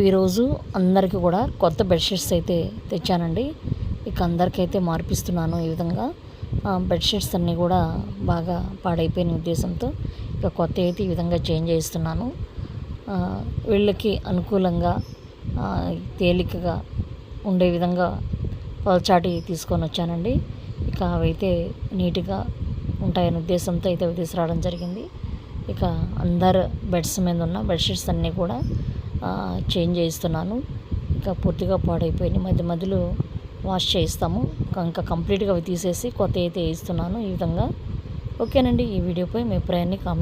ఈరోజు అందరికీ కూడా కొత్త బెడ్షీట్స్ అయితే తెచ్చానండి. ఇక అందరికైతే మార్పిస్తున్నాను. ఈ విధంగా బెడ్షీట్స్ అన్నీ కూడా బాగా పాడైపోయిన ఉద్దేశంతో ఇక కొత్త అయితే ఈ విధంగా చేంజ్ చేస్తున్నాను. వీళ్ళకి అనుకూలంగా తేలికగా ఉండే విధంగా పల్చాటి తీసుకొని వచ్చానండి. ఇక అవైతే నీట్గా ఉంటాయనే ఉద్దేశంతో అయితే అవి తీసుకురావడం జరిగింది. ఇక అందరు బెడ్స్ మీద ఉన్న బెడ్షీట్స్ అన్నీ కూడా చేంజ్ చేయిస్తున్నాను. ఇక పూర్తిగా పాడైపోయినాయి. మధ్య మధ్యలో వాష్ చేయిస్తాము. ఇంకా కంప్లీట్గా అవి తీసేసి కొత్త అయితే వేయిస్తున్నాను. ఈ విధంగా ఓకేనండి. ఈ వీడియోపై మీ అభిప్రాయాన్ని కామెంట్